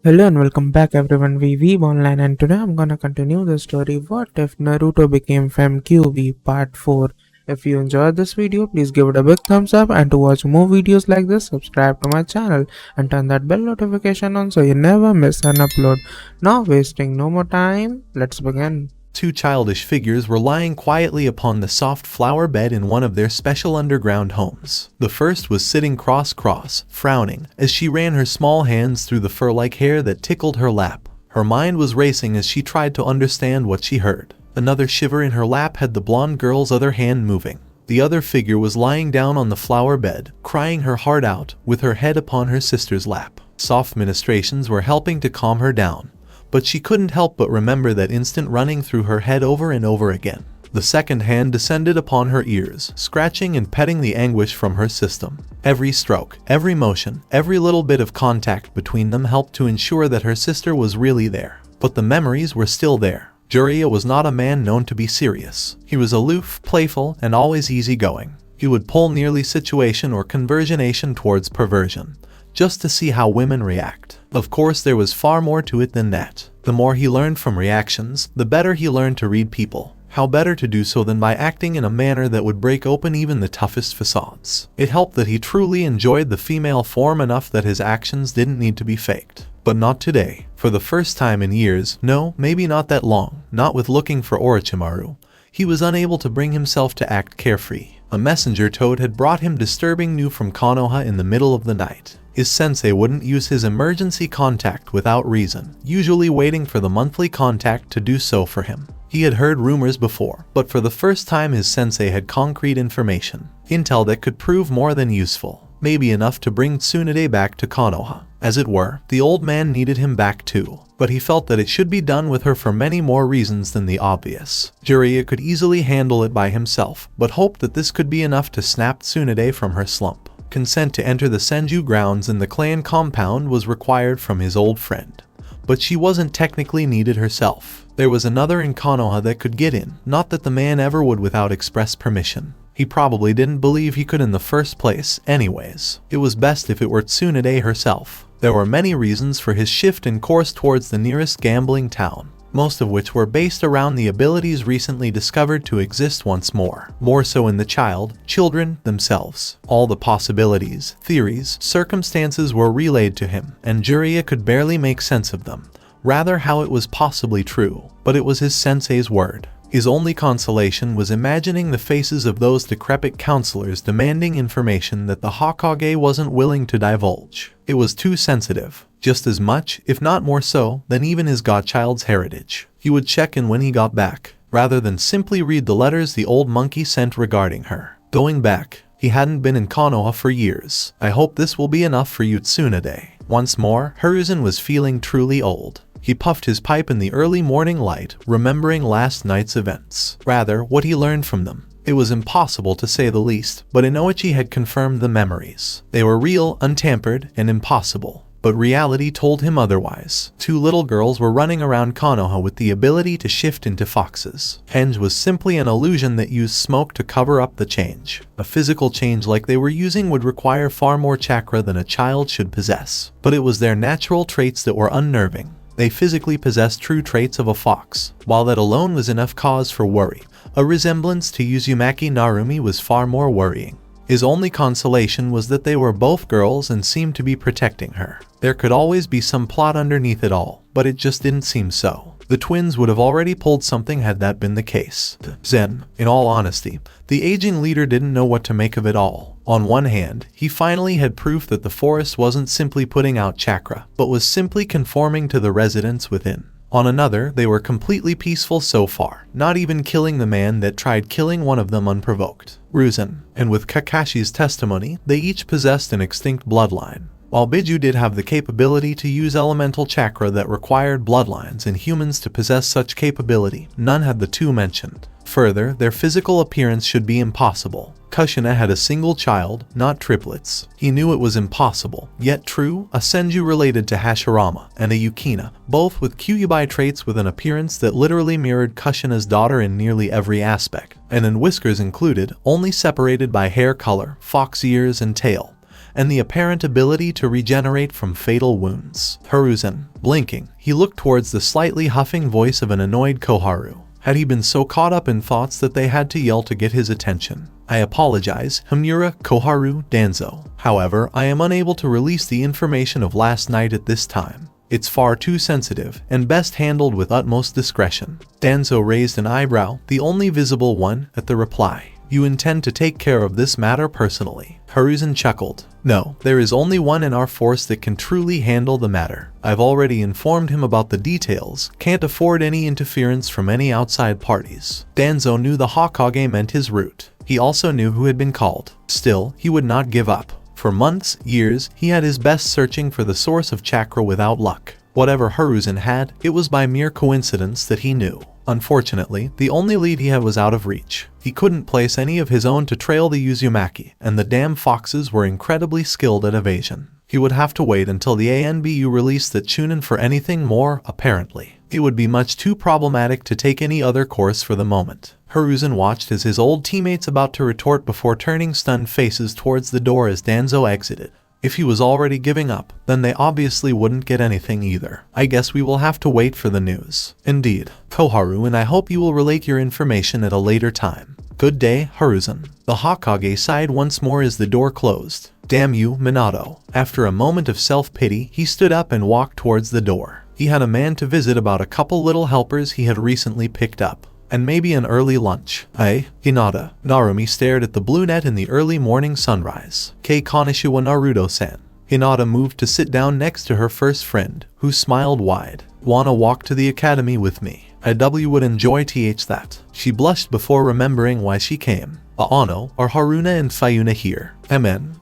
Hello and welcome back everyone, we Weeb online, and today I'm gonna continue the story What If Naruto Became Fem Kyubi Part 4. If you enjoyed this video, please give it a big thumbs up, and to watch more videos like this, subscribe to my channel and turn that bell notification on so you never miss an upload. Now wasting no more time, let's begin. Two childish figures were lying quietly upon the soft flower bed in one of their special underground homes. The first was sitting cross-cross, frowning, as she ran her small hands through the fur-like hair that tickled her lap. Her mind was racing as she tried to understand what she heard. Another shiver in her lap had the blonde girl's other hand moving. The other figure was lying down on the flower bed, crying her heart out, with her head upon her sister's lap. Soft ministrations were helping to calm her down, but she couldn't help but remember that instant running through her head over and over again. The second hand descended upon her ears, scratching and petting the anguish from her system. Every stroke, every motion, every little bit of contact between them helped to ensure that her sister was really there. But the memories were still there. Jiraiya was not a man known to be serious. He was aloof, playful, and always easygoing. He would pull nearly situation or conversionation towards perversion, just to see how women react. Of course, there was far more to it than that. The more he learned from reactions, the better he learned to read people. How better to do so than by acting in a manner that would break open even the toughest facades. It helped that he truly enjoyed the female form enough that his actions didn't need to be faked. But not today. For the first time in years, no, maybe not that long, not with looking for Orochimaru, he was unable to bring himself to act carefree. A messenger toad had brought him disturbing news from Konoha in the middle of the night. His sensei wouldn't use his emergency contact without reason, usually waiting for the monthly contact to do so for him. He had heard rumors before, but for the first time his sensei had concrete information, intel that could prove more than useful, maybe enough to bring Tsunade back to Konoha. As it were, the old man needed him back too, but he felt that it should be done with her for many more reasons than the obvious. Jiraiya could easily handle it by himself, but hoped that this could be enough to snap Tsunade from her slump. Consent to enter the Senju grounds in the clan compound was required from his old friend, but she wasn't technically needed herself. There was another in Konoha that could get in, not that the man ever would without express permission. He probably didn't believe he could in the first place, anyways. It was best if it were Tsunade herself. There were many reasons for his shift in course towards the nearest gambling town, most of which were based around the abilities recently discovered to exist once more so in the children themselves. All the possibilities, theories, circumstances were relayed to him, and Jiraiya could barely make sense of them, rather how it was possibly true, but it was his sensei's word. His only consolation was imagining the faces of those decrepit counselors demanding information that the Hokage wasn't willing to divulge. It was too sensitive, just as much, if not more so, than even his godchild's heritage. He would check in when he got back, rather than simply read the letters the old monkey sent regarding her. Going back, he hadn't been in Konoha for years. I hope this will be enough for you, Tsunade. Once more, Hiruzen was feeling truly old. He puffed his pipe in the early morning light, remembering last night's events. Rather, what he learned from them. It was impossible to say the least, but Inoichi had confirmed the memories. They were real, untampered, and impossible. But reality told him otherwise. Two little girls were running around Konoha with the ability to shift into foxes. Henge was simply an illusion that used smoke to cover up the change. A physical change like they were using would require far more chakra than a child should possess. But it was their natural traits that were unnerving. They physically possessed true traits of a fox. While that alone was enough cause for worry, a resemblance to Uzumaki Narumi was far more worrying. His only consolation was that they were both girls and seemed to be protecting her. There could always be some plot underneath it all, but it just didn't seem so. The twins would have already pulled something had that been the case. Zen, in all honesty, the aging leader didn't know what to make of it all. On one hand, he finally had proof that the forest wasn't simply putting out chakra, but was simply conforming to the residents within. On another, they were completely peaceful so far, not even killing the man that tried killing one of them unprovoked, Hiruzen. And with Kakashi's testimony, they each possessed an extinct bloodline. While Biju did have the capability to use elemental chakra that required bloodlines and humans to possess such capability, none had the two mentioned. Further, their physical appearance should be impossible. Kushina had a single child, not triplets. He knew it was impossible, yet true, a Senju related to Hashirama, and a Yukina, both with Kyubi traits with an appearance that literally mirrored Kushina's daughter in nearly every aspect, and in whiskers included, only separated by hair color, fox ears, and tail. and the apparent ability to regenerate from fatal wounds. Hiruzen, blinking, he looked towards the slightly huffing voice of an annoyed Koharu. Had he been so caught up in thoughts that they had to yell to get his attention? I apologize, Himura, Koharu, Danzo. However, I am unable to release the information of last night at this time. It's far too sensitive, and best handled with utmost discretion. Danzo raised an eyebrow, the only visible one, at the reply. You intend to take care of this matter personally? Hiruzen chuckled. No, there is only one in our force that can truly handle the matter. I've already informed him about the details, can't afford any interference from any outside parties. Danzo knew the Hokage meant his route. He also knew who had been called. Still, he would not give up. For months, years, he had his best searching for the source of chakra without luck. Whatever Hiruzen had, it was by mere coincidence that he knew. Unfortunately, the only lead he had was out of reach. He couldn't place any of his own to trail the Uzumaki, and the damn foxes were incredibly skilled at evasion. He would have to wait until the ANBU released that Chunin for anything more, apparently. It would be much too problematic to take any other course for the moment. Hiruzen watched as his old teammates about to retort before turning stunned faces towards the door as Danzo exited. If he was already giving up, then they obviously wouldn't get anything either. I guess we will have to wait for the news. Indeed, Koharu, and I hope you will relate your information at a later time. Good day, Hiruzen. The Hokage sighed once more as the door closed. Damn you, Minato. After a moment of self-pity, he stood up and walked towards the door. He had a man to visit about a couple little helpers he had recently picked up. And maybe an early lunch. Hinata. Narumi stared at the blue net in the early morning sunrise. Kei Konishiwa Naruto-san. Hinata moved to sit down next to her first friend, who smiled wide. Wanna walk to the academy with me? would enjoy that. She blushed before remembering why she came. Ano, are Haruna and Fayuna here?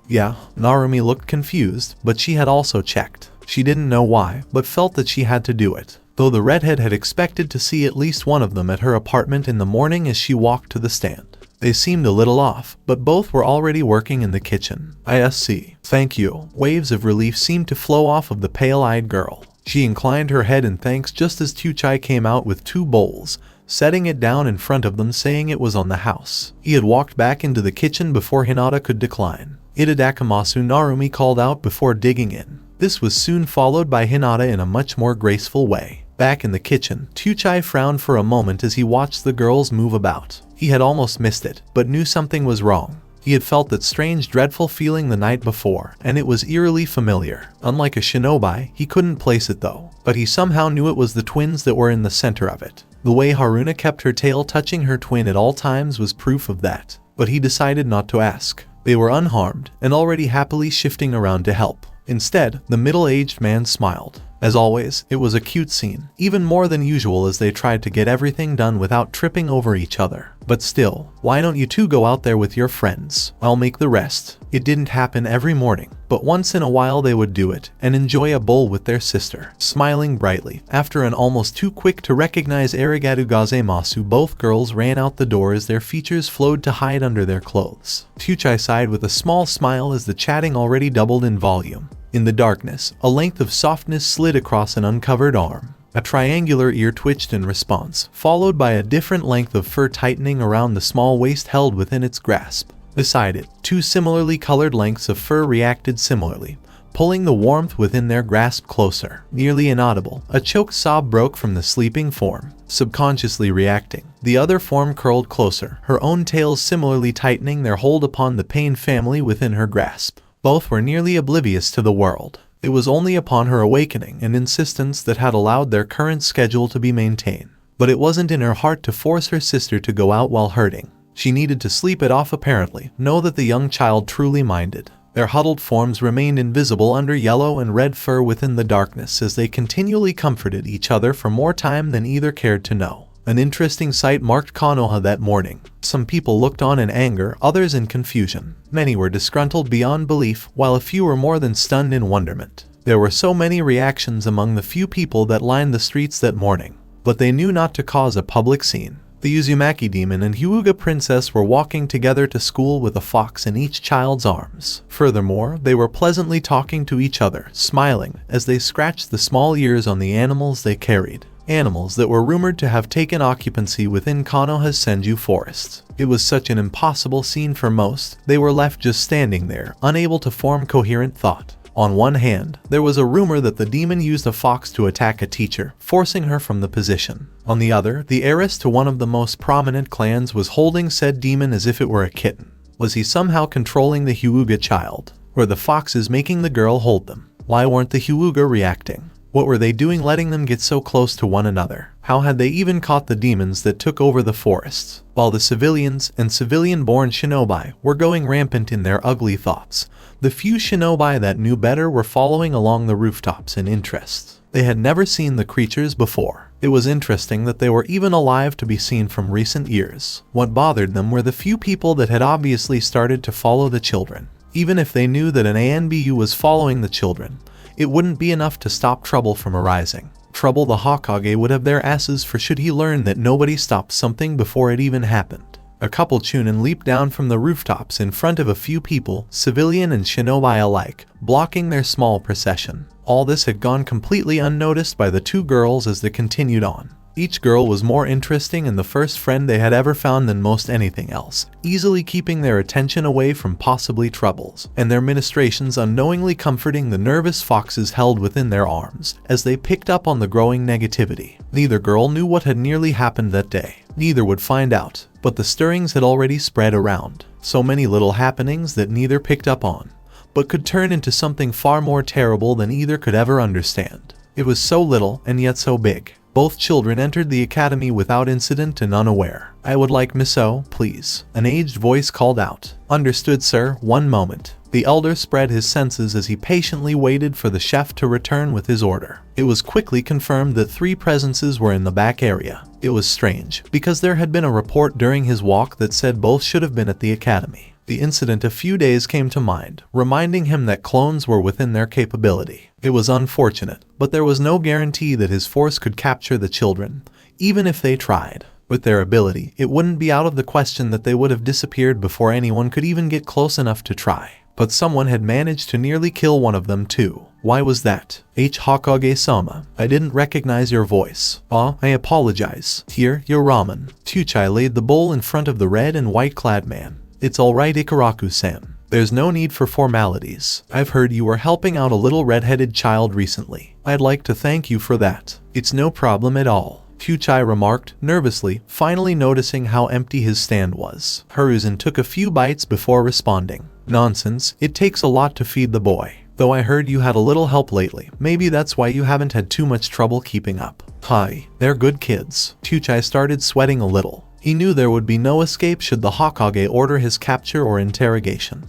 Yeah. Narumi looked confused, but she had also checked. She didn't know why, but felt that she had to do it. Though the redhead had expected to see at least one of them at her apartment in the morning as she walked to the stand. They seemed a little off, but both were already working in the kitchen. I see. Thank you. Waves of relief seemed to flow off of the pale-eyed girl. She inclined her head in thanks just as Tuchai came out with 2 bowls, setting it down in front of them saying it was on the house. He had walked back into the kitchen before Hinata could decline. Itadakamasu, Narumi called out before digging in. This was soon followed by Hinata in a much more graceful way. Back in the kitchen, Tuchai frowned for a moment as he watched the girls move about. He had almost missed it, but knew something was wrong. He had felt that strange, dreadful feeling the night before, and it was eerily familiar. Unlike a shinobi, he couldn't place it though, but he somehow knew it was the twins that were in the center of it. The way Haruna kept her tail touching her twin at all times was proof of that, but he decided not to ask. They were unharmed, and already happily shifting around to help. Instead, the middle-aged man smiled. As always, it was a cute scene, even more than usual as they tried to get everything done without tripping over each other. But still, why don't you two go out there with your friends? I'll make the rest. It didn't happen every morning, but once in a while they would do it and enjoy a bowl with their sister. Smiling brightly, after an almost too quick to recognize arigato gozaimasu, both girls ran out the door as their features flowed to hide under their clothes. Tuchai sighed with a small smile as the chatting already doubled in volume. In the darkness, a length of softness slid across an uncovered arm. A triangular ear twitched in response, followed by a different length of fur tightening around the small waist held within its grasp. Beside it, 2 similarly colored lengths of fur reacted similarly, pulling the warmth within their grasp closer. Nearly inaudible, a choked sob broke from the sleeping form. Subconsciously reacting, the other form curled closer, her own tails similarly tightening their hold upon the Pain family within her grasp. Both were nearly oblivious to the world. It was only upon her awakening and insistence that had allowed their current schedule to be maintained. But it wasn't in her heart to force her sister to go out while hurting. She needed to sleep it off apparently, know that the young child truly minded. Their huddled forms remained invisible under yellow and red fur within the darkness as they continually comforted each other for more time than either cared to know. An interesting sight marked Konoha that morning. Some people looked on in anger, others in confusion. Many were disgruntled beyond belief, while a few were more than stunned in wonderment. There were so many reactions among the few people that lined the streets that morning, but they knew not to cause a public scene. The Uzumaki demon and Hyuga princess were walking together to school with a fox in each child's arms. Furthermore, they were pleasantly talking to each other, smiling, as they scratched the small ears on the animals they carried. animals that were rumored to have taken occupancy within Konoha's Senju forest. It was such an impossible scene for most, they were left just standing there, unable to form coherent thought. On one hand, there was a rumor that the demon used a fox to attack a teacher, forcing her from the position. On the other, the heiress to one of the most prominent clans was holding said demon as if it were a kitten. Was he somehow controlling the Hyuga child? Were the foxes making the girl hold them? Why weren't the Hyuga reacting? What were they doing letting them get so close to one another? How had they even caught the demons that took over the forests? While the civilians and civilian-born shinobi were going rampant in their ugly thoughts, the few shinobi that knew better were following along the rooftops in interest. They had never seen the creatures before. It was interesting that they were even alive to be seen from recent years. What bothered them were the few people that had obviously started to follow the children. Even if they knew that an ANBU was following the children, it wouldn't be enough to stop trouble from arising. Trouble the Hokage would have their asses for should he learn that nobody stopped something before it even happened. A couple Chunin leaped down from the rooftops in front of a few people, civilian and shinobi alike, blocking their small procession. All this had gone completely unnoticed by the two girls as they continued on. Each girl was more interesting and the first friend they had ever found than most anything else, easily keeping their attention away from possibly troubles, and their ministrations unknowingly comforting the nervous foxes held within their arms, as they picked up on the growing negativity. Neither girl knew what had nearly happened that day. Neither would find out, but the stirrings had already spread around. So many little happenings that neither picked up on, but could turn into something far more terrible than either could ever understand. It was so little and yet so big. Both children entered the academy without incident and unaware. "I would like miso, please," an aged voice called out. "Understood, sir, one moment." The elder spread his senses as he patiently waited for the chef to return with his order. It was quickly confirmed that 3 presences were in the back area. It was strange, because there had been a report during his walk that said both should have been at the academy. The incident a few days came to mind, reminding him that clones were within their capability. It was unfortunate, but there was no guarantee that his force could capture the children, even if they tried. With their ability, it wouldn't be out of the question that they would have disappeared before anyone could even get close enough to try. But someone had managed to nearly kill one of them too. Why was that? Hokage-sama, I didn't recognize your voice. I apologize. Here, your ramen. Tuchai laid the bowl in front of the red and white-clad man. It's alright, Ikaraku-san. There's no need for formalities. I've heard you were helping out a little red-headed child recently. I'd like to thank you for that. It's no problem at all, Tuchai remarked, nervously, finally noticing how empty his stand was. Hiruzen took a few bites before responding. Nonsense, it takes a lot to feed the boy. Though I heard you had a little help lately. Maybe that's why you haven't had too much trouble keeping up. Hi, they're good kids. Tuchai started sweating a little. He knew there would be no escape should the Hokage order his capture or interrogation.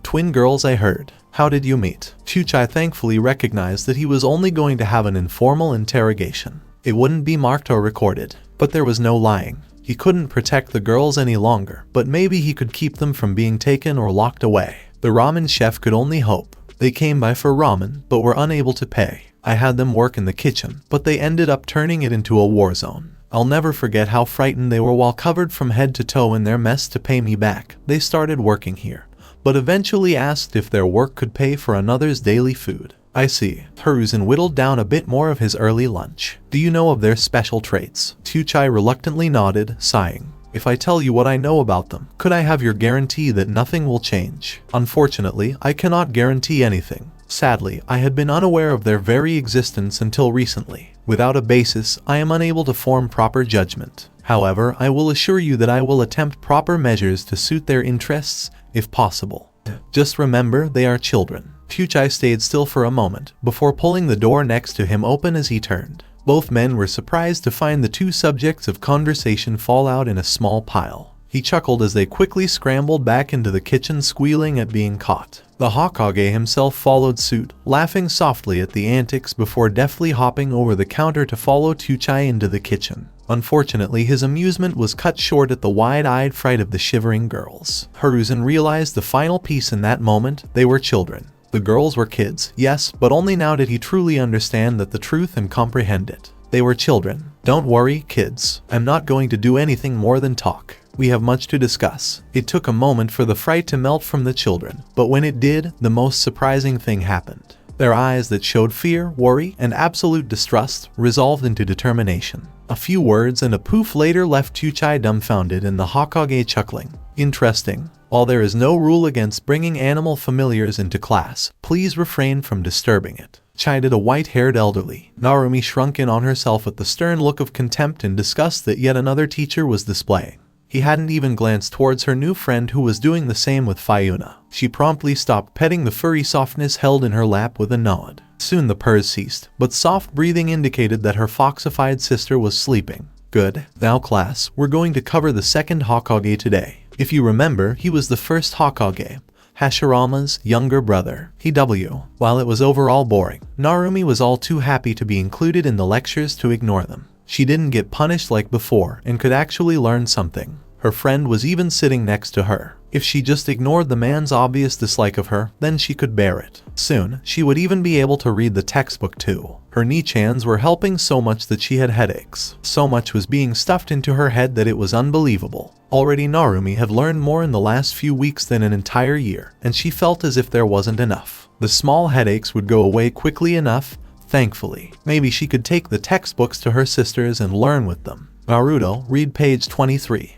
Twin girls I heard. How did you meet? Tuchai thankfully recognized that he was only going to have an informal interrogation. It wouldn't be marked or recorded, but there was no lying. He couldn't protect the girls any longer, but maybe he could keep them from being taken or locked away. The ramen chef could only hope. They came by for ramen, but were unable to pay. I had them work in the kitchen, but they ended up turning it into a war zone. I'll never forget how frightened they were while covered from head to toe in their mess to pay me back. They started working here, but eventually asked if their work could pay for another's daily food. I see. Hiruzen whittled down a bit more of his early lunch. Do you know of their special traits? Tuchai reluctantly nodded, sighing. If I tell you what I know about them, could I have your guarantee that nothing will change? Unfortunately, I cannot guarantee anything. Sadly, I had been unaware of their very existence until recently. Without a basis, I am unable to form proper judgment. However, I will assure you that I will attempt proper measures to suit their interests, if possible. Just remember, they are children. Tuchai stayed still for a moment, before pulling the door next to him open as he turned. Both men were surprised to find the two subjects of conversation fall out in a small pile. He chuckled as they quickly scrambled back into the kitchen, squealing at being caught. The Hokage himself followed suit, laughing softly at the antics before deftly hopping over the counter to follow Tuchai into the kitchen. Unfortunately, his amusement was cut short at the wide-eyed fright of the shivering girls. Hiruzen realized the final piece in that moment: they were children. The girls were kids, yes, but only now did he truly understand that the truth and comprehend it. They were children. Don't worry, kids. I'm not going to do anything more than talk. We have much to discuss. It took a moment for the fright to melt from the children, but when it did, the most surprising thing happened. Their eyes that showed fear, worry, and absolute distrust resolved into determination. A few words and a poof later left Tuchai dumbfounded and the Hokage chuckling. Interesting. While there is no rule against bringing animal familiars into class, please refrain from disturbing it, chided a white-haired elderly. Narumi shrunk in on herself at the stern look of contempt and disgust that yet another teacher was displaying. He hadn't even glanced towards her new friend who was doing the same with Fiona. She promptly stopped petting the furry softness held in her lap with a nod. Soon the purrs ceased, but soft breathing indicated that her foxified sister was sleeping. Good. Now class, we're going to cover the second Hokage today. If you remember, he was the first Hokage, Hashirama's younger brother, HW. While it was overall boring, Narumi was all too happy to be included in the lectures to ignore them. She didn't get punished like before and could actually learn something. Her friend was even sitting next to her. If she just ignored the man's obvious dislike of her, then she could bear it. Soon, she would even be able to read the textbook too. Her nichans were helping so much that she had headaches. So much was being stuffed into her head that it was unbelievable. Already Narumi had learned more in the last few weeks than an entire year, and she felt as if there wasn't enough. The small headaches would go away quickly enough, thankfully. Maybe she could take the textbooks to her sisters and learn with them. Naruto, read page 23.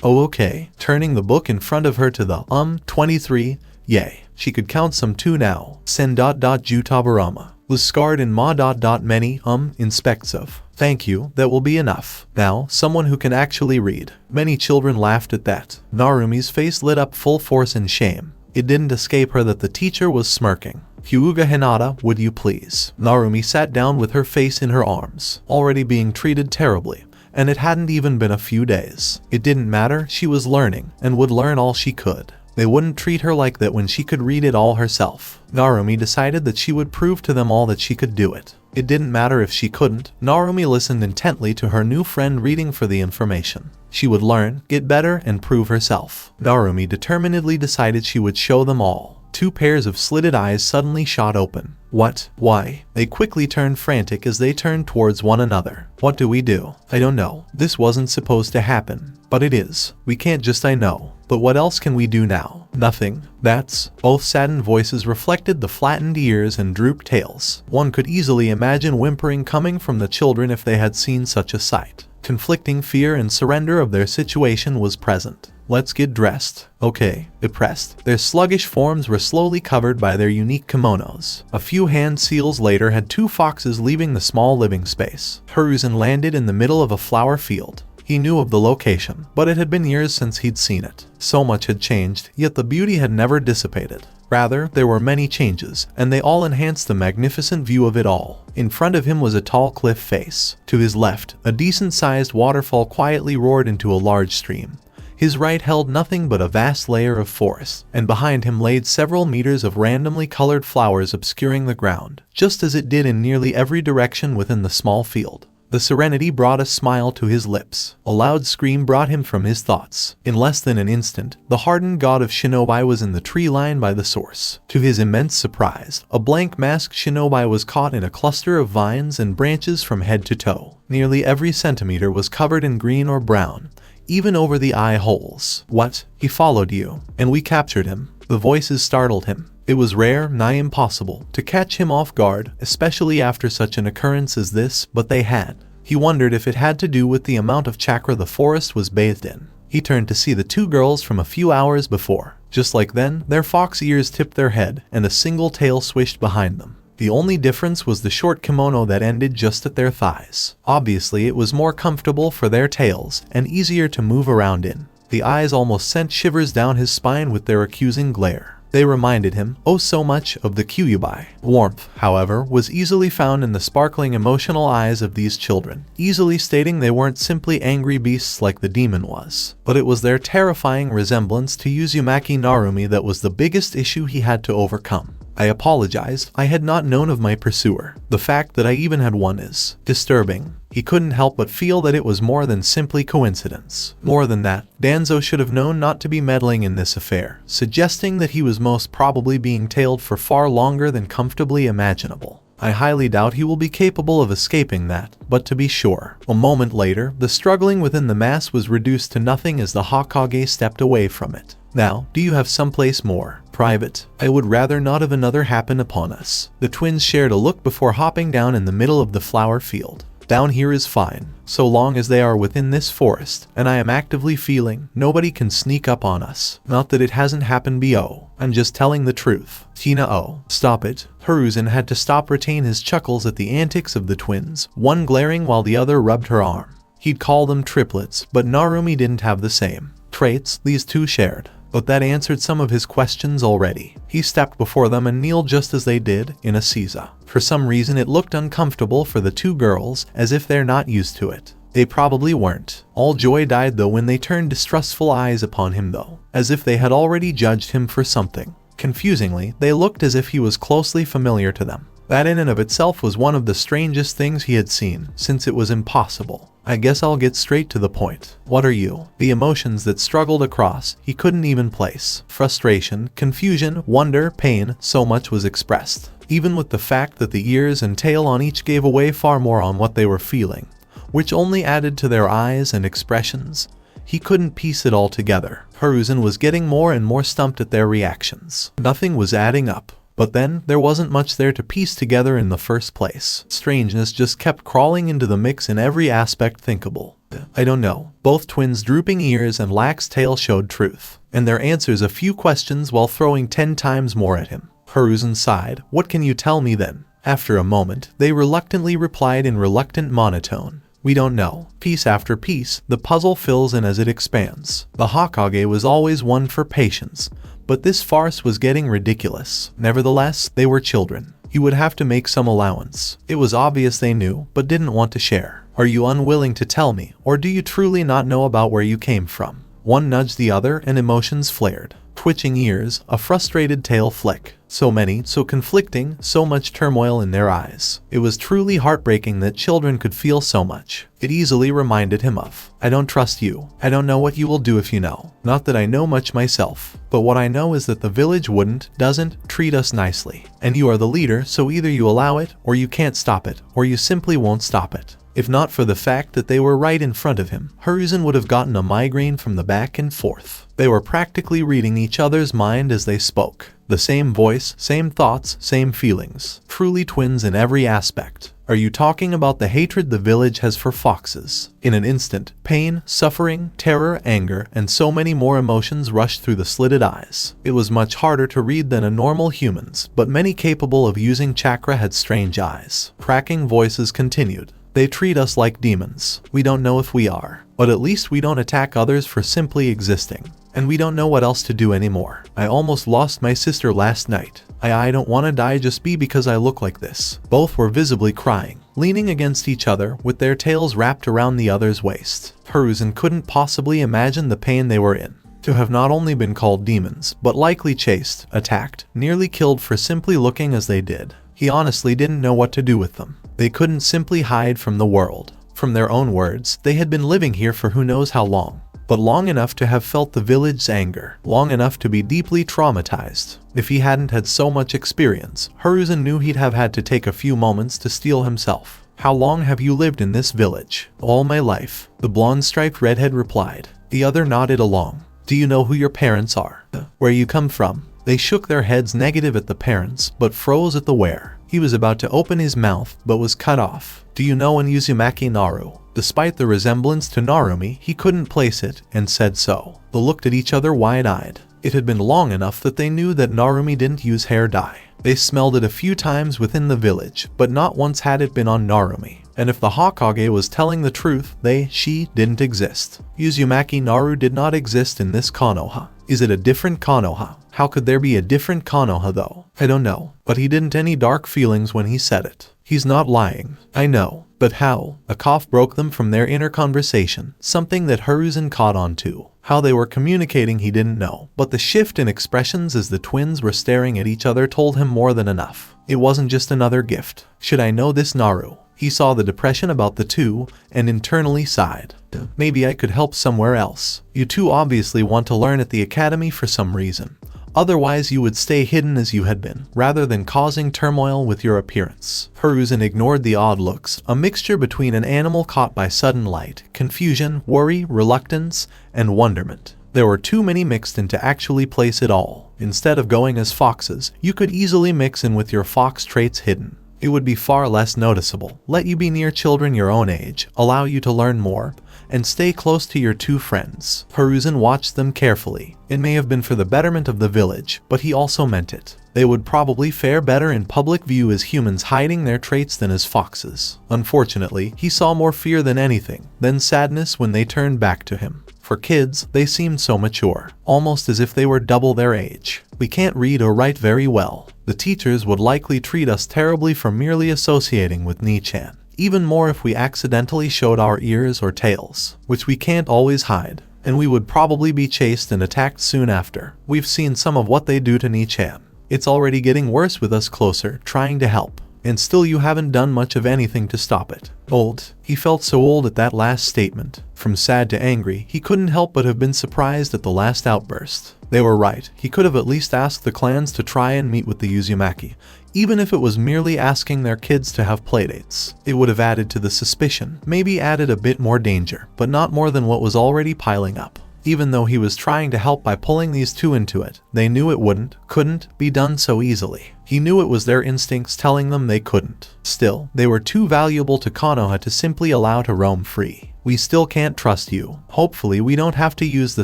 Oh okay. Turning the book in front of her to the 23, yay. She could count some too now. Sen Jutabarama was scarred in many inspects of. Thank you, that will be enough. Now, someone who can actually read. Many children laughed at that. Narumi's face lit up full force and shame. It didn't escape her that the teacher was smirking. Hyuga Hinata, would you please? Narumi sat down with her face in her arms, already being treated terribly. And it hadn't even been a few days. It didn't matter, she was learning, and would learn all she could. They wouldn't treat her like that when she could read it all herself. Narumi decided that she would prove to them all that she could do it. It didn't matter if she couldn't. Narumi listened intently to her new friend reading for the information. She would learn, get better, and prove herself. Narumi determinedly decided she would show them all. Two pairs of slitted eyes suddenly shot open. What? Why? They quickly turned frantic as they turned towards one another. What do we do? I don't know. This wasn't supposed to happen. But it is. We can't just I know. But what else can we do now? Nothing. That's. Both saddened voices reflected the flattened ears and drooped tails. One could easily imagine whimpering coming from the children if they had seen such a sight. Conflicting fear and surrender of their situation was present. Let's get dressed. Okay, depressed. Their sluggish forms were slowly covered by their unique kimonos. A few hand seals later had two foxes leaving the small living space. Hiruzen landed in the middle of a flower field. He knew of the location, but it had been years since he'd seen it. So much had changed, yet the beauty had never dissipated. Rather, there were many changes, and they all enhanced the magnificent view of it all. In front of him was a tall cliff face. To his left, a decent-sized waterfall quietly roared into a large stream. His right held nothing but a vast layer of forest, and behind him laid several meters of randomly colored flowers obscuring the ground, just as it did in nearly every direction within the small field. The serenity brought a smile to his lips. A loud scream brought him from his thoughts. In less than an instant, the hardened god of shinobi was in the tree line by the source. To his immense surprise, a blank-masked shinobi was caught in a cluster of vines and branches from head to toe. Nearly every centimeter was covered in green or brown, even over the eye holes. What? He followed you, and we captured him. The voices startled him. It was rare, nigh impossible, to catch him off guard, especially after such an occurrence as this, but they had. He wondered if it had to do with the amount of chakra the forest was bathed in. He turned to see the two girls from a few hours before. Just like then, their fox ears tipped their head, and a single tail swished behind them. The only difference was the short kimono that ended just at their thighs. Obviously, it was more comfortable for their tails, and easier to move around in. The eyes almost sent shivers down his spine with their accusing glare. They reminded him, oh so much, of the Kyubi. Warmth, however, was easily found in the sparkling emotional eyes of these children, easily stating they weren't simply angry beasts like the demon was. But it was their terrifying resemblance to Uzumaki Narumi that was the biggest issue he had to overcome. I apologized. I had not known of my pursuer. The fact that I even had one is disturbing. He couldn't help but feel that it was more than simply coincidence. More than that, Danzo should have known not to be meddling in this affair, suggesting that he was most probably being tailed for far longer than comfortably imaginable. I highly doubt he will be capable of escaping that, but to be sure. A moment later, the struggling within the mass was reduced to nothing as the Hokage stepped away from it. Now, do you have someplace more private? I would rather not have another happen upon us. The twins shared a look before hopping down in the middle of the flower field. Down here is fine, so long as they are within this forest, and I am actively feeling nobody can sneak up on us. Not that it hasn't happened bo. I'm just telling the truth. Tina oh, stop it. Hiruzen had to stop retain his chuckles at the antics of the twins, one glaring while the other rubbed her arm. He'd call them triplets, but Narumi didn't have the same traits these two shared. But that answered some of his questions already. He stepped before them and kneeled just as they did, in a seiza. For some reason it looked uncomfortable for the two girls, as if they're not used to it. They probably weren't. All joy died though when they turned distrustful eyes upon him though, as if they had already judged him for something. Confusingly, they looked as if he was closely familiar to them. That in and of itself was one of the strangest things he had seen, since it was impossible. I guess I'll get straight to the point. What are you? The emotions that struggled across, he couldn't even place. Frustration, confusion, wonder, pain, so much was expressed. Even with the fact that the ears and tail on each gave away far more on what they were feeling, which only added to their eyes and expressions. He couldn't piece it all together. Hiruzen was getting more and more stumped at their reactions. Nothing was adding up. But then, there wasn't much there to piece together in the first place. Strangeness just kept crawling into the mix in every aspect thinkable. I don't know. Both twins' drooping ears and lax tail showed truth, and their answers a few questions while throwing 10 times more at him. Hiruzen sighed. What can you tell me then? After a moment, they reluctantly replied in reluctant monotone. We don't know. Piece after piece, the puzzle fills in as it expands. The Hokage was always one for patience. But this farce was getting ridiculous. Nevertheless, they were children. He would have to make some allowance. It was obvious they knew, but didn't want to share. Are you unwilling to tell me, or do you truly not know about where you came from? One nudged the other and emotions flared. Twitching ears, a frustrated tail flick. So many, so conflicting, so much turmoil in their eyes. It was truly heartbreaking that children could feel so much. It easily reminded him of, I don't trust you. I don't know what you will do if you know. Not that I know much myself, but what I know is that the village doesn't treat us nicely. And you are the leader, so either you allow it, or you can't stop it, or you simply won't stop it. If not for the fact that they were right in front of him, Hiruzen would have gotten a migraine from the back and forth. They were practically reading each other's mind as they spoke. The same voice, same thoughts, same feelings. Truly twins in every aspect. Are you talking about the hatred the village has for foxes? In an instant, pain, suffering, terror, anger, and so many more emotions rushed through the slitted eyes. It was much harder to read than a normal human's, but many capable of using chakra had strange eyes. Cracking voices continued. They treat us like demons. We don't know if we are, but at least we don't attack others for simply existing. And we don't know what else to do anymore. I almost lost my sister last night. I don't want to die just because I look like this. Both were visibly crying, leaning against each other with their tails wrapped around the other's waist. Hiruzen couldn't possibly imagine the pain they were in. To have not only been called demons, but likely chased, attacked, nearly killed for simply looking as they did. He honestly didn't know what to do with them. They couldn't simply hide from the world. From their own words, they had been living here for who knows how long. But long enough to have felt the village's anger, long enough to be deeply traumatized. If he hadn't had so much experience, Hiruzen knew he'd have had to take a few moments to steel himself. How long have you lived in this village? All my life, the blonde-striped redhead replied. The other nodded along. Do you know who your parents are? Where you come from? They shook their heads negative at the parents, but froze at the where. He was about to open his mouth, but was cut off. Do you know an Uzumaki Naru? Despite the resemblance to Narumi, he couldn't place it, and said so. They looked at each other wide-eyed. It had been long enough that they knew that Narumi didn't use hair dye. They smelled it a few times within the village, but not once had it been on Narumi. And if the Hokage was telling the truth, she didn't exist. Uzumaki Naru did not exist in this Konoha. Is it a different Konoha? How could there be a different Konoha though? I don't know. But he didn't any dark feelings when he said it. He's not lying. I know. But how? A cough broke them from their inner conversation, something that Hiruzen caught on to. How they were communicating he didn't know, but the shift in expressions as the twins were staring at each other told him more than enough. It wasn't just another gift. Should I know this Naru? He saw the depression about the two, and internally sighed. Maybe I could help somewhere else. You two obviously want to learn at the academy for some reason. Otherwise you would stay hidden as you had been, rather than causing turmoil with your appearance. Hiruzen ignored the odd looks, a mixture between an animal caught by sudden light, confusion, worry, reluctance, and wonderment. There were too many mixed in to actually place it all. Instead of going as foxes, you could easily mix in with your fox traits hidden. It would be far less noticeable, let you be near children your own age, allow you to learn more, and stay close to your two friends. Hiruzen watched them carefully. It may have been for the betterment of the village, but he also meant it. They would probably fare better in public view as humans hiding their traits than as foxes. Unfortunately, he saw more fear than anything, then sadness when they turned back to him. For kids, they seemed so mature, almost as if they were double their age. We can't read or write very well. The teachers would likely treat us terribly for merely associating with Ni-chan. Even more if we accidentally showed our ears or tails, which we can't always hide. And we would probably be chased and attacked soon after. We've seen some of what they do to Ni-chan. It's already getting worse with us closer, trying to help. And still you haven't done much of anything to stop it. Old. He felt so old at that last statement. From sad to angry, he couldn't help but have been surprised at the last outburst. They were right. He could have at least asked the clans to try and meet with the Uzumaki. Even if it was merely asking their kids to have playdates. It would have added to the suspicion, maybe added a bit more danger, but not more than what was already piling up. Even though he was trying to help by pulling these two into it, they knew it couldn't be done so easily. He knew it was their instincts telling them they couldn't. Still, they were too valuable to Konoha to simply allow to roam free. We still can't trust you. Hopefully we don't have to use the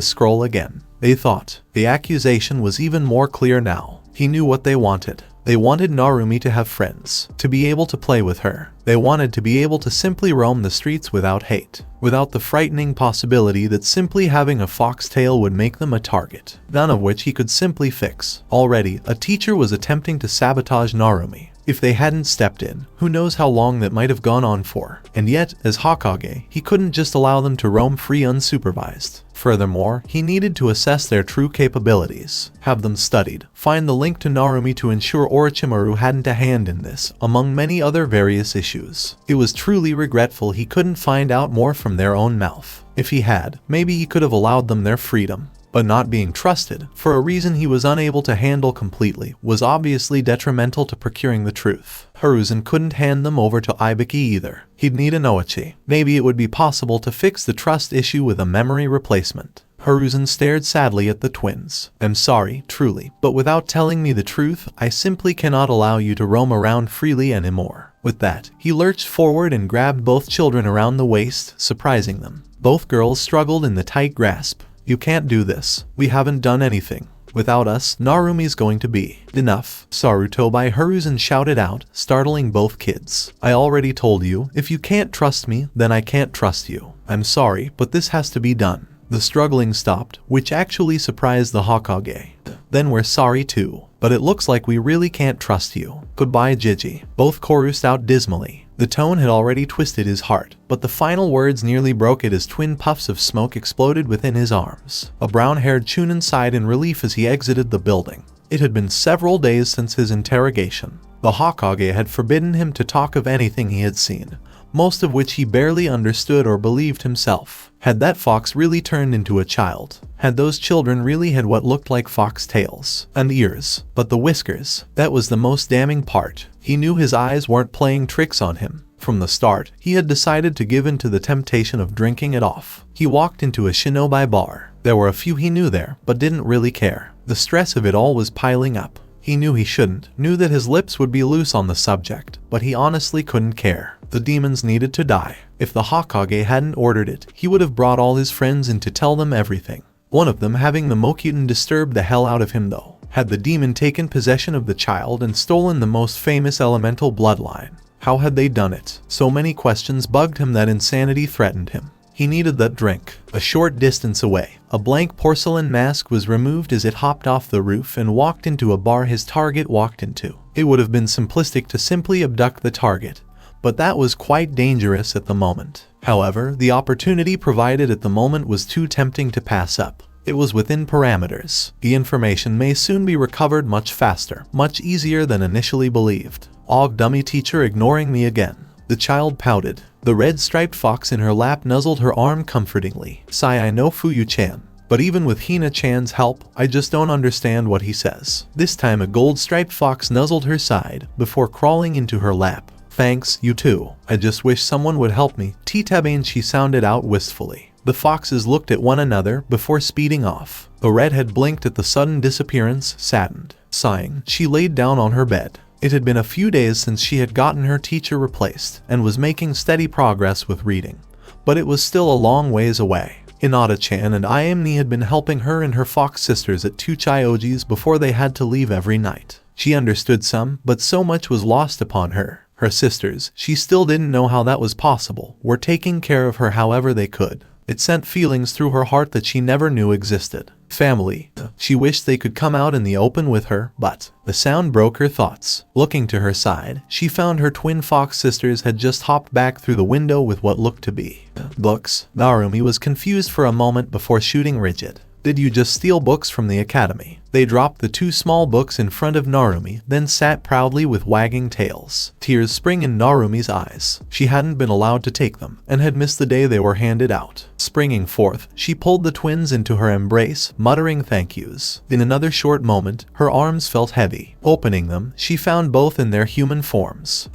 scroll again, they thought. The accusation was even more clear now. He knew what they wanted. They wanted Narumi to have friends, to be able to play with her. They wanted to be able to simply roam the streets without hate, without the frightening possibility that simply having a foxtail would make them a target, none of which he could simply fix. Already, a teacher was attempting to sabotage Narumi. If they hadn't stepped in, who knows how long that might have gone on for. And yet, as Hokage, he couldn't just allow them to roam free unsupervised. Furthermore, he needed to assess their true capabilities, have them studied, find the link to Narumi to ensure Orochimaru hadn't a hand in this, among many other various issues. It was truly regretful he couldn't find out more from their own mouth. If he had, maybe he could have allowed them their freedom. But not being trusted, for a reason he was unable to handle completely, was obviously detrimental to procuring the truth. Hiruzen couldn't hand them over to Ibiki either. He'd need an Oichi. Maybe it would be possible to fix the trust issue with a memory replacement. Hiruzen stared sadly at the twins. I'm sorry, truly, but without telling me the truth, I simply cannot allow you to roam around freely anymore. With that, he lurched forward and grabbed both children around the waist, surprising them. Both girls struggled in the tight grasp. You can't do this. We haven't done anything. Without us, Narumi's going to be. Enough. Sarutobi Hiruzen shouted out, startling both kids. I already told you, if you can't trust me, then I can't trust you. I'm sorry, but this has to be done. The struggling stopped, which actually surprised the Hokage. Then we're sorry too. But it looks like we really can't trust you. Goodbye, Jiji. Both chorused out dismally. The tone had already twisted his heart, but the final words nearly broke it as twin puffs of smoke exploded within his arms. A brown-haired Chunin sighed in relief as he exited the building. It had been several days since his interrogation. The Hokage had forbidden him to talk of anything he had seen, most of which he barely understood or believed himself. Had that fox really turned into a child? Had those children really had what looked like fox tails and ears? But the whiskers, that was the most damning part. He knew his eyes weren't playing tricks on him. From the start, he had decided to give in to the temptation of drinking it off. He walked into a shinobi bar. There were a few he knew there, but didn't really care. The stress of it all was piling up. He knew he shouldn't, knew that his lips would be loose on the subject, but he honestly couldn't care. The demons needed to die. If the Hokage hadn't ordered it, he would have brought all his friends in to tell them everything. One of them having the Mokyuten disturbed the hell out of him though. Had the demon taken possession of the child and stolen the most famous elemental bloodline? How had they done it? So many questions bugged him that insanity threatened him. He needed that drink. A short distance away, a blank porcelain mask was removed as it hopped off the roof and walked into a bar his target walked into. It would have been simplistic to simply abduct the target, but that was quite dangerous at the moment. However, the opportunity provided at the moment was too tempting to pass up. It was within parameters. The information may soon be recovered much faster, much easier than initially believed. Og dummy teacher ignoring me again. The child pouted. The red-striped fox in her lap nuzzled her arm comfortingly. Sai I know Fuyu-chan. But even with Hina-chan's help, I just don't understand what he says. This time a gold-striped fox nuzzled her side before crawling into her lap. Thanks, you too. I just wish someone would help me. Titabane, she sounded out wistfully. The foxes looked at one another before speeding off. The redhead blinked at the sudden disappearance, saddened. Sighing, she laid down on her bed. It had been a few days since she had gotten her teacher replaced and was making steady progress with reading. But it was still a long ways away. Hinata-chan and Ayami had been helping her and her fox sisters at Tuchai Oji's before they had to leave every night. She understood some, but so much was lost upon her. Her sisters, she still didn't know how that was possible, were taking care of her however they could. It sent feelings through her heart that she never knew existed. Family. She wished they could come out in the open with her, but the sound broke her thoughts. Looking to her side, she found her twin fox sisters had just hopped back through the window with what looked to be books. Narumi was confused for a moment before shooting rigid. Did you just steal books from the academy? They dropped the 2 small books in front of Narumi, then sat proudly with wagging tails. Tears spring in Narumi's eyes. She hadn't been allowed to take them, and had missed the day they were handed out. Springing forth, she pulled the twins into her embrace, muttering thank yous. In another short moment, her arms felt heavy. Opening them, she found both in their human forms.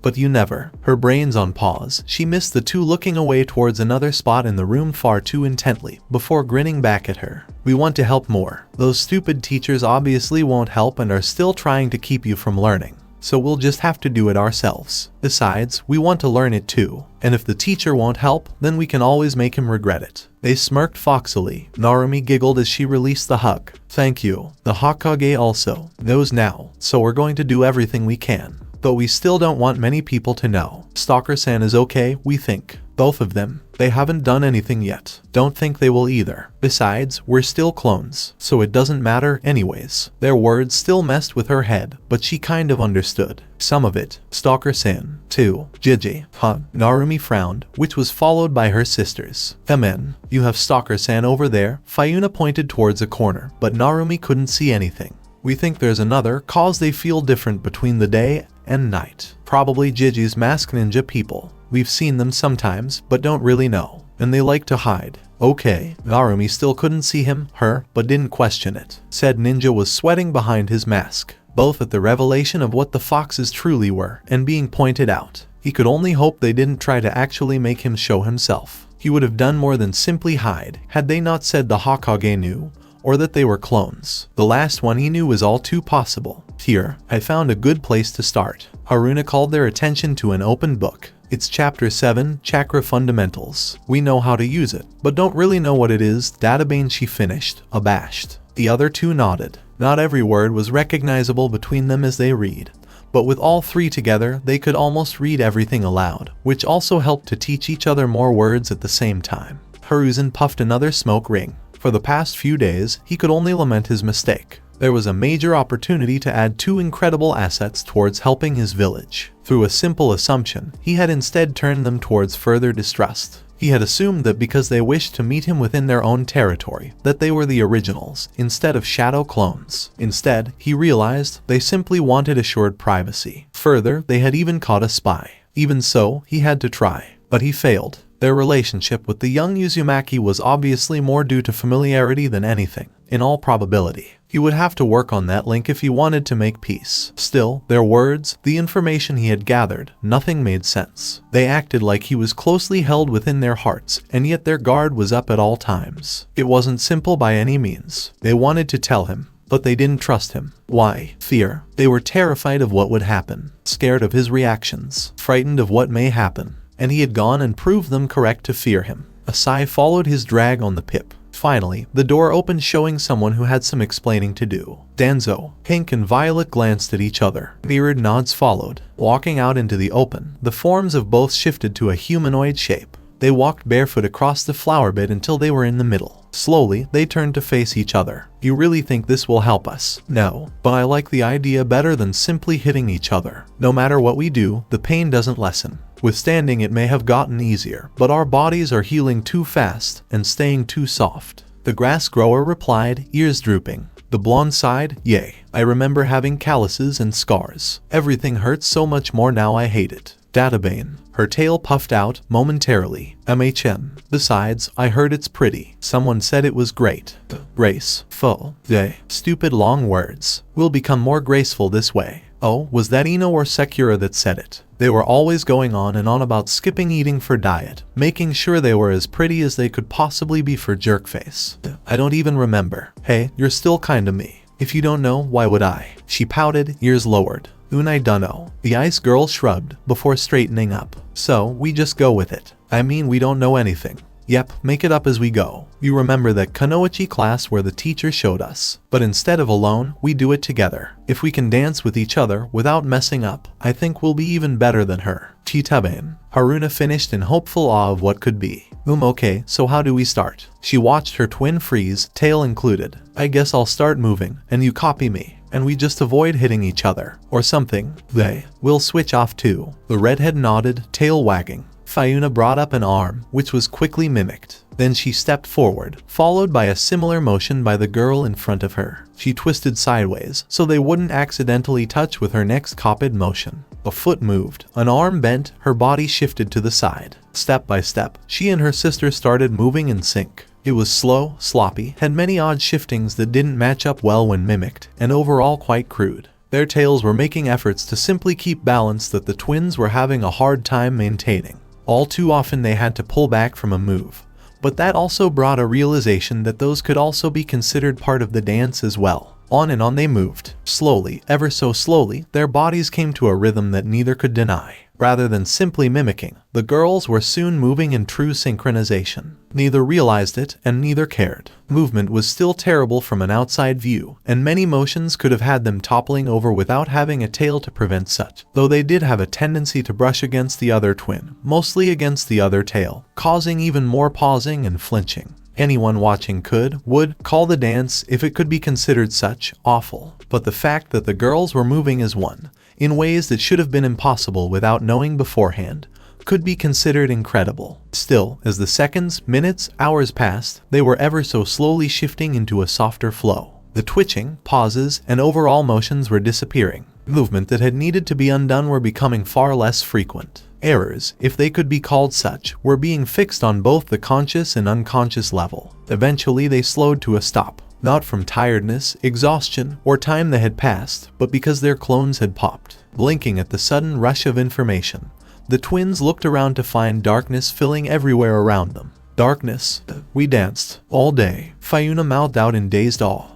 But you never. Her brains on pause, she missed the 2 looking away towards another spot in the room far too intently, before grinning back at her. We want to help more. Those stupid teachers obviously won't help and are still trying to keep you from learning. So we'll just have to do it ourselves. Besides, we want to learn it too. And if the teacher won't help, then we can always make him regret it. They smirked foxily. Narumi giggled as she released the hug. Thank you. The Hokage also knows now, so we're going to do everything we can. But we still don't want many people to know. Stalker-san is okay, we think. Both of them. They haven't done anything yet. Don't think they will either. Besides, we're still clones, so it doesn't matter anyways. Their words still messed with her head, but she kind of understood. Some of it. Stalker-san, too. Jiji. Narumi frowned, which was followed by her sisters. Femen, you have Stalker-san over there. Fayuna pointed towards a corner, but Narumi couldn't see anything. We think there's another cause they feel different between the day and night. Probably Jiji's mask ninja people. We've seen them sometimes, but don't really know. And they like to hide. Okay. Narumi still couldn't see him, her, but didn't question it. Said ninja was sweating behind his mask, both at the revelation of what the foxes truly were, and being pointed out. He could only hope they didn't try to actually make him show himself. He would have done more than simply hide, had they not said the Hokage knew, or that they were clones. The last one he knew was all too possible. Here, I found a good place to start. Haruna called their attention to an open book. It's Chapter 7, Chakra Fundamentals. We know how to use it, but don't really know what it is. Databane, she finished, abashed. The other 2 nodded. Not every word was recognizable between them as they read, but with all 3 together, they could almost read everything aloud, which also helped to teach each other more words at the same time. Hiruzen puffed another smoke ring. For the past few days, he could only lament his mistake. There was a major opportunity to add 2 incredible assets towards helping his village. Through a simple assumption, he had instead turned them towards further distrust. He had assumed that because they wished to meet him within their own territory, that they were the originals, instead of shadow clones. Instead, he realized they simply wanted assured privacy. Further, they had even caught a spy. Even so, he had to try. But he failed. Their relationship with the young Uzumaki was obviously more due to familiarity than anything. In all probability, he would have to work on that link if he wanted to make peace. Still, their words, the information he had gathered, nothing made sense. They acted like he was closely held within their hearts, and yet their guard was up at all times. It wasn't simple by any means. They wanted to tell him, but they didn't trust him. Why? Fear. They were terrified of what would happen, scared of his reactions, frightened of what may happen. And he had gone and proved them correct to fear him. A sigh followed his drag on the pip. Finally, the door opened, showing someone who had some explaining to do. Danzo, Pink and Violet glanced at each other. Mirrored nods followed. Walking out into the open, the forms of both shifted to a humanoid shape. They walked barefoot across the flower bed until they were in the middle. Slowly, they turned to face each other. You really think this will help us? No, but I like the idea better than simply hitting each other. No matter what we do, the pain doesn't lessen. Withstanding it may have gotten easier, but our bodies are healing too fast and staying too soft. The grass grower replied, ears drooping. The blonde sighed, yay. I remember having calluses and scars. Everything hurts so much more now, I hate it. Databane. Her tail puffed out momentarily. Besides, I heard it's pretty. Someone said it was great. Grace. Fo. Day. Stupid long words. We'll become more graceful this way. Oh, was that Ino or Sekura that said it? They were always going on and on about skipping eating for diet, making sure they were as pretty as they could possibly be for jerkface. I don't even remember. Hey, you're still kinda me. If you don't know, why would I? She pouted, ears lowered. I dunno. The ice girl shrugged, before straightening up. So, we just go with it. I mean, we don't know anything. Yep, make it up as we go. You remember that Kunoichi class where the teacher showed us. But instead of alone, we do it together. If we can dance with each other without messing up, I think we'll be even better than her. Chitaben. Haruna finished in hopeful awe of what could be. Okay, so how do we start? She watched her twin freeze, tail included. I guess I'll start moving, and you copy me. And we just avoid hitting each other, or something. We'll switch off too. The redhead nodded, tail wagging. Fayuna brought up an arm, which was quickly mimicked. Then she stepped forward, followed by a similar motion by the girl in front of her. She twisted sideways, so they wouldn't accidentally touch with her next copied motion. A foot moved, an arm bent, her body shifted to the side. Step by step, she and her sister started moving in sync. It was slow, sloppy, had many odd shiftings that didn't match up well when mimicked, and overall quite crude. Their tails were making efforts to simply keep balance that the twins were having a hard time maintaining. All too often they had to pull back from a move. But that also brought a realization that those could also be considered part of the dance as well. On and on they moved. Slowly, ever so slowly, their bodies came to a rhythm that neither could deny. Rather than simply mimicking, the girls were soon moving in true synchronization. Neither realized it, and neither cared. Movement was still terrible from an outside view, and many motions could have had them toppling over without having a tail to prevent such, though they did have a tendency to brush against the other twin, mostly against the other tail, causing even more pausing and flinching. Anyone watching would call the dance, if it could be considered such, awful. But the fact that the girls were moving as one, in ways that should have been impossible without knowing beforehand, could be considered incredible. Still, as the seconds, minutes, hours passed, they were ever so slowly shifting into a softer flow. The twitching, pauses, and overall motions were disappearing. Movement that had needed to be undone were becoming far less frequent. Errors, if they could be called such, were being fixed on both the conscious and unconscious level. Eventually they slowed to a stop, not from tiredness, exhaustion, or time that had passed, but because their clones had popped. Blinking at the sudden rush of information, the twins looked around to find darkness filling everywhere around them. Darkness. We danced. All day. Fayuna mouthed out in dazed awe.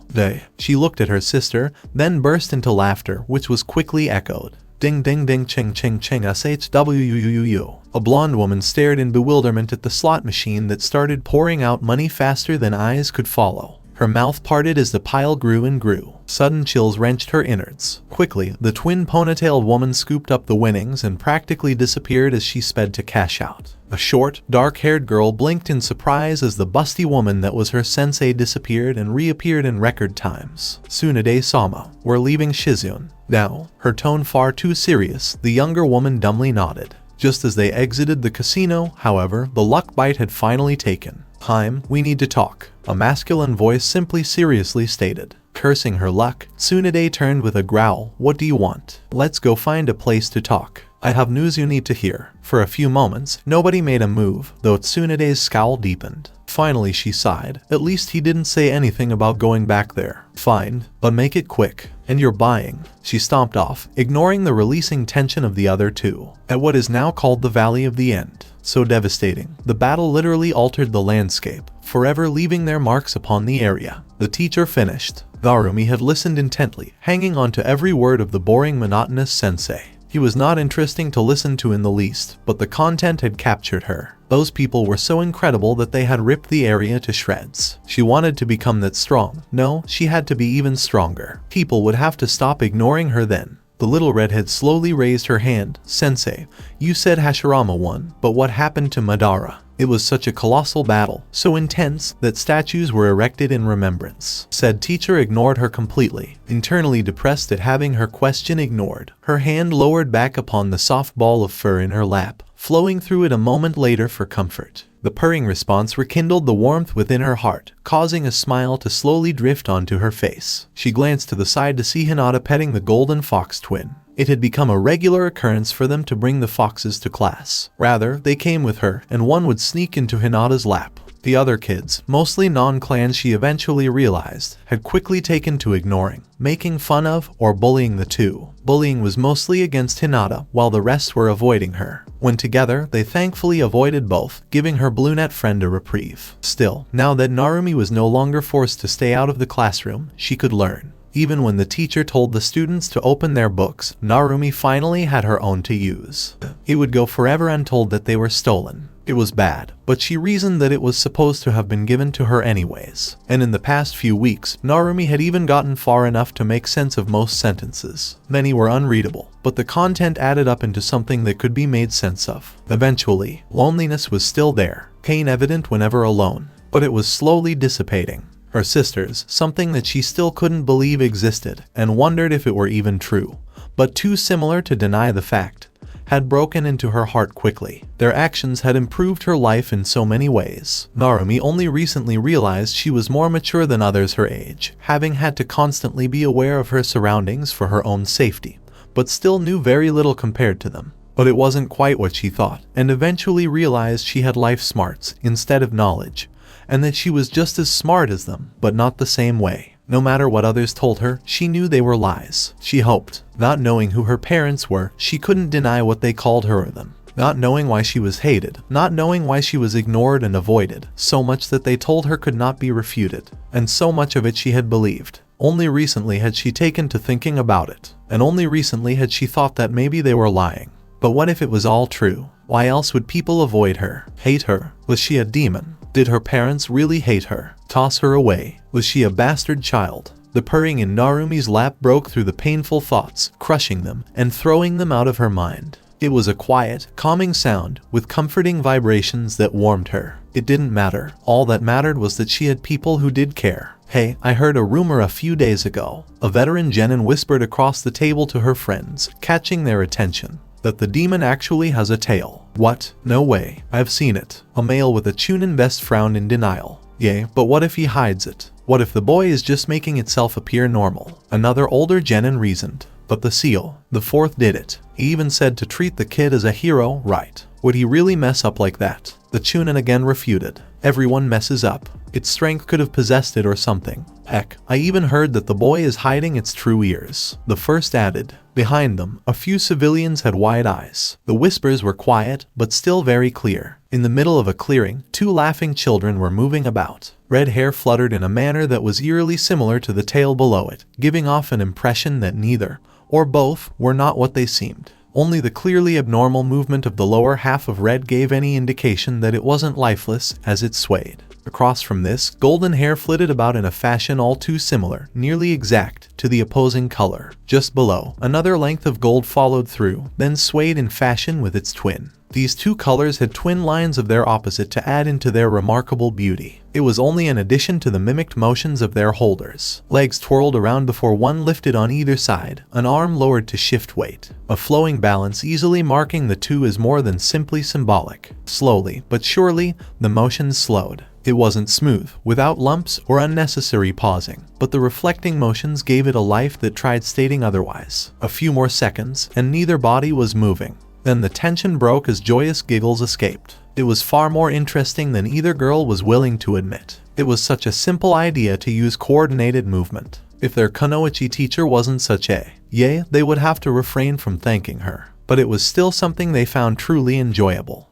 She looked at her sister, then burst into laughter, which was quickly echoed. Ding ding ding ching ching ching shwuuuu. A blonde woman stared in bewilderment at the slot machine that started pouring out money faster than eyes could follow. Her mouth parted as the pile grew and grew. Sudden chills wrenched her innards. Quickly, the twin ponytailed woman scooped up the winnings and practically disappeared as she sped to cash out. A short, dark-haired girl blinked in surprise as the busty woman that was her sensei disappeared and reappeared in record times. Tsunade-sama, we're leaving Shizune. Now, her tone far too serious, the younger woman dumbly nodded. Just as they exited the casino, however, the luck bite had finally taken. Time, we need to talk. A masculine voice simply seriously stated. Cursing her luck, Tsunade turned with a growl. What do you want? Let's go find a place to talk. I have news you need to hear. For a few moments, nobody made a move, though Tsunade's scowl deepened. Finally she sighed. At least he didn't say anything about going back there. Fine, but make it quick. And you're buying. She stomped off, ignoring the releasing tension of the other two. At what is now called the Valley of the End. So devastating. The battle literally altered the landscape, forever leaving their marks upon the area. The teacher finished. Narumi had listened intently, hanging on to every word of the boring, monotonous sensei. He was not interesting to listen to in the least, but the content had captured her. Those people were so incredible that they had ripped the area to shreds. She wanted to become that strong. No, she had to be even stronger. People would have to stop ignoring her then. The little redhead slowly raised her hand. Sensei, you said Hashirama won, but what happened to Madara? It was such a colossal battle, so intense that statues were erected in remembrance. Said teacher ignored her completely, internally depressed at having her question ignored. Her hand lowered back upon the soft ball of fur in her lap, flowing through it a moment later for comfort. The purring response rekindled the warmth within her heart, causing a smile to slowly drift onto her face. She glanced to the side to see Hinata petting the golden fox twin. It had become a regular occurrence for them to bring the foxes to class. Rather, they came with her, and one would sneak into Hinata's lap. The other kids, mostly non-clans she eventually realized, had quickly taken to ignoring, making fun of, or bullying the two. Bullying was mostly against Hinata, while the rest were avoiding her. When together, they thankfully avoided both, giving her brunette friend a reprieve. Still, now that Narumi was no longer forced to stay out of the classroom, she could learn. Even when the teacher told the students to open their books, Narumi finally had her own to use. It would go forever untold that they were stolen. It was bad, but she reasoned that it was supposed to have been given to her anyways. And in the past few weeks, Narumi had even gotten far enough to make sense of most sentences. Many were unreadable, but the content added up into something that could be made sense of. Eventually, loneliness was still there, pain evident whenever alone, but it was slowly dissipating. Her sisters, something that she still couldn't believe existed, and wondered if it were even true, but too similar to deny the fact, had broken into her heart quickly. Their actions had improved her life in so many ways. Narumi only recently realized she was more mature than others her age, having had to constantly be aware of her surroundings for her own safety, but still knew very little compared to them. But it wasn't quite what she thought, and eventually realized she had life smarts instead of knowledge, and that she was just as smart as them, but not the same way. No matter what others told her, she knew they were lies. She hoped. Not knowing who her parents were, she couldn't deny what they called her or them. Not knowing why she was hated, not knowing why she was ignored and avoided, so much that they told her could not be refuted, and so much of it she had believed. Only recently had she taken to thinking about it, and only recently had she thought that maybe they were lying. But what if it was all true? Why else would people avoid her, hate her? Was she a demon? Did her parents really hate her? Toss her away? Was she a bastard child? The purring in Narumi's lap broke through the painful thoughts, crushing them and throwing them out of her mind. It was a quiet, calming sound with comforting vibrations that warmed her. It didn't matter. All that mattered was that she had people who did care. Hey, I heard a rumor a few days ago. A veteran genin whispered across the table to her friends, catching their attention. That the demon actually has a tail. What? No way. I've seen it. A male with a Chunin vest frowned in denial. Yay, but what if he hides it? What if the boy is just making itself appear normal? Another older genin reasoned. But the seal, the fourth, did it. He even said to treat the kid as a hero, right? Would he really mess up like that? The Chunin again refuted. Everyone messes up. Its strength could have possessed it or something. Heck, I even heard that the boy is hiding its true ears. The first added. Behind them, a few civilians had wide eyes. The whispers were quiet, but still very clear. In the middle of a clearing, two laughing children were moving about. Red hair fluttered in a manner that was eerily similar to the tail below it, giving off an impression that neither, or both, were not what they seemed. Only the clearly abnormal movement of the lower half of red gave any indication that it wasn't lifeless as it swayed. Across from this, golden hair flitted about in a fashion all too similar, nearly exact, to the opposing color. Just below, another length of gold followed through, then swayed in fashion with its twin. These two colors had twin lines of their opposite to add into their remarkable beauty. It was only an addition to the mimicked motions of their holders. Legs twirled around before one lifted on either side, an arm lowered to shift weight. A flowing balance easily marking the two as more than simply symbolic. Slowly, but surely, the motions slowed. It wasn't smooth, without lumps or unnecessary pausing, but the reflecting motions gave it a life that tried stating otherwise. A few more seconds, and neither body was moving. Then the tension broke as joyous giggles escaped. It was far more interesting than either girl was willing to admit. It was such a simple idea to use coordinated movement. If their kunoichi teacher wasn't such a they would have to refrain from thanking her. But it was still something they found truly enjoyable.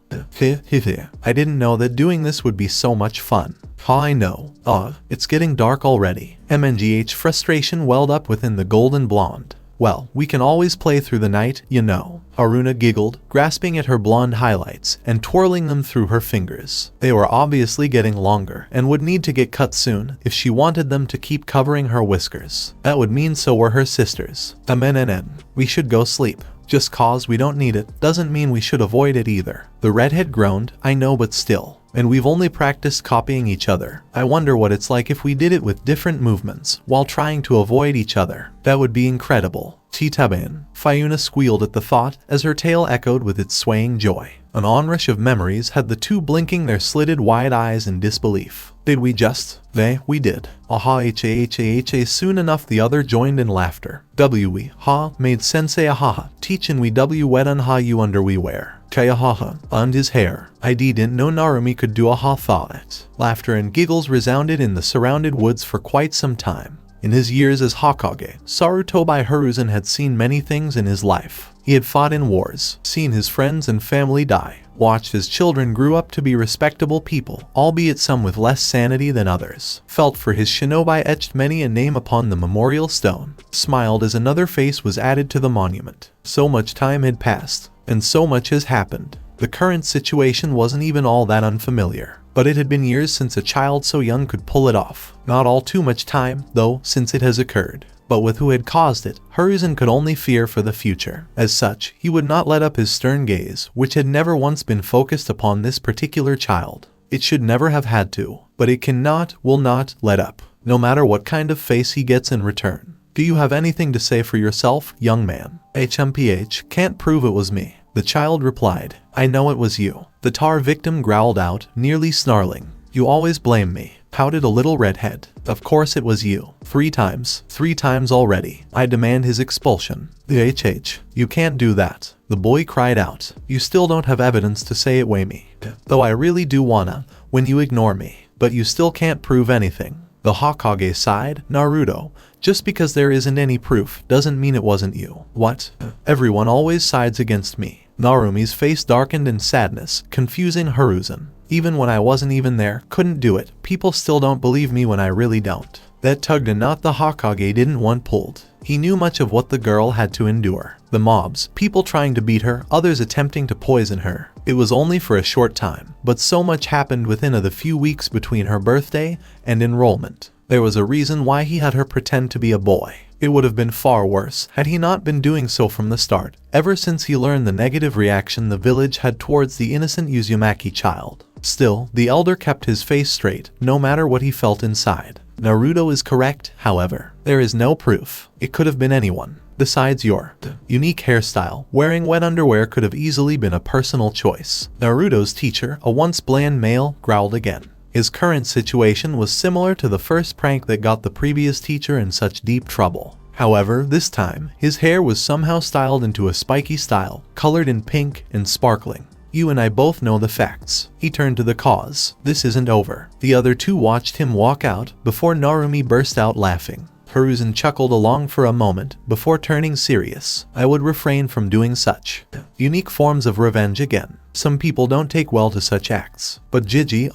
I didn't know that doing this would be so much fun. I know. It's getting dark already. MNGH frustration welled up within the golden blonde. Well, we can always play through the night, you know. Haruna giggled, grasping at her blonde highlights and twirling them through her fingers. They were obviously getting longer and would need to get cut soon if she wanted them to keep covering her whiskers. That would mean so were her sisters. We should go sleep. Just cause we don't need it doesn't mean we should avoid it either. The redhead groaned. I know, but still. And we've only practiced copying each other. I wonder what it's like if we did it with different movements while trying to avoid each other. That would be incredible. Chitaben. Fayuna squealed at the thought as her tail echoed with its swaying joy. An onrush of memories had the two blinking their slitted wide eyes in disbelief. Did we just? We did. Aha ha. Soon enough the other joined in laughter. We, ha, made sensei aha, teachin we wedan ha you under we wear. Kaya ha, and his hair. I didn't know Narumi could do aha thought. Laughter and giggles resounded in the surrounded woods for quite some time. In his years as Hokage, Sarutobi Hiruzen had seen many things in his life. He had fought in wars, seen his friends and family die, watched his children grew up to be respectable people, albeit some with less sanity than others, felt for his shinobi etched many a name upon the memorial stone, smiled as another face was added to the monument. So much time had passed, and so much has happened. The current situation wasn't even all that unfamiliar, but it had been years since a child so young could pull it off. Not all too much time, though, since it has occurred. But with who had caused it, Hiruzen could only fear for the future. As such, he would not let up his stern gaze, which had never once been focused upon this particular child. It should never have had to, but it will not let up, no matter what kind of face he gets in return. Do you have anything to say for yourself, young man? HMPH, can't prove it was me. The child replied, I know it was you. The tar victim growled out, nearly snarling. You always blame me, pouted a little redhead. Of course it was you. 3 times already. I demand his expulsion. The HH, you can't do that. The boy cried out. You still don't have evidence to say it way me. Though I really do wanna, when you ignore me. But you still can't prove anything. The Hokage sighed. Naruto, just because there isn't any proof doesn't mean it wasn't you. What? Everyone always sides against me. Narumi's face darkened in sadness, confusing Hiruzen. Even when I wasn't even there, couldn't do it, people still don't believe me when I really don't. That tugged a knot the Hokage didn't want pulled. He knew much of what the girl had to endure. The mobs, people trying to beat her, others attempting to poison her. It was only for a short time, but so much happened within the few weeks between her birthday and enrollment. There was a reason why he had her pretend to be a boy. It would have been far worse had he not been doing so from the start, ever since he learned the negative reaction the village had towards the innocent Uzumaki child. Still, the elder kept his face straight, no matter what he felt inside. Naruto is correct, however. There is no proof. It could have been anyone. Besides your unique hairstyle, wearing wet underwear could have easily been a personal choice. Naruto's teacher, a once bland male, growled again. His current situation was similar to the first prank that got the previous teacher in such deep trouble. However, this time, his hair was somehow styled into a spiky style, colored in pink and sparkling. You and I both know the facts. He turned to the cause. This isn't over. The other two watched him walk out before Narumi burst out laughing. Hiruzen chuckled along for a moment before turning serious. I would refrain from doing such unique forms of revenge again. Some people don't take well to such acts. But Gigi,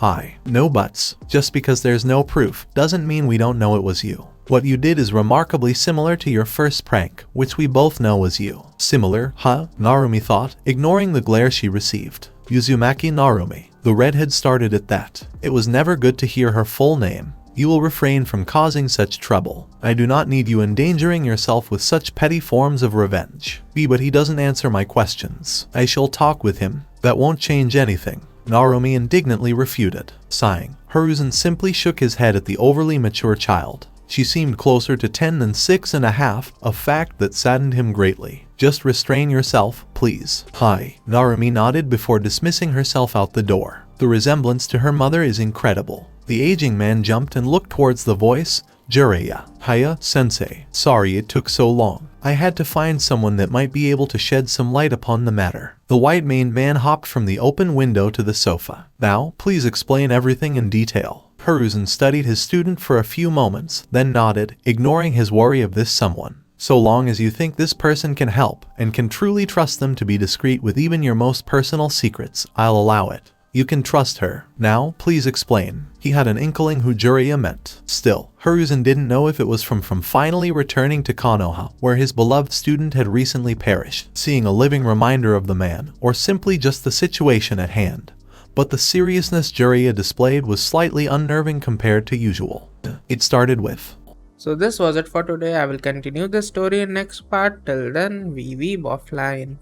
no buts. Just because there's no proof doesn't mean we don't know it was you. What you did is remarkably similar to your first prank, which we both know was you. Similar, huh? Narumi thought, ignoring the glare she received. Uzumaki Narumi. The redhead started at that. It was never good to hear her full name. You will refrain from causing such trouble. I do not need you endangering yourself with such petty forms of revenge. But he doesn't answer my questions. I shall talk with him. That won't change anything. Narumi indignantly refuted. Sighing, Hiruzen simply shook his head at the overly mature child. She seemed closer to 10 than 6.5, a fact that saddened him greatly. Just restrain yourself, please. Hi. Narumi nodded before dismissing herself out the door. The resemblance to her mother is incredible. The aging man jumped and looked towards the voice. Jiraiya. Hiya, sensei. Sorry it took so long. I had to find someone that might be able to shed some light upon the matter. The white-maned man hopped from the open window to the sofa. Now, please explain everything in detail. Hiruzen studied his student for a few moments, then nodded, ignoring his worry of this someone. So long as you think this person can help, and can truly trust them to be discreet with even your most personal secrets, I'll allow it. You can trust her. Now, please explain. He had an inkling who Jiraiya meant. Still, Hiruzen didn't know if it was from finally returning to Konoha, where his beloved student had recently perished, seeing a living reminder of the man, or simply just the situation at hand. But the seriousness Jiraiya displayed was slightly unnerving compared to usual. It started with. So this was it for today. I will continue the story in next part. Till then, we weeb offline.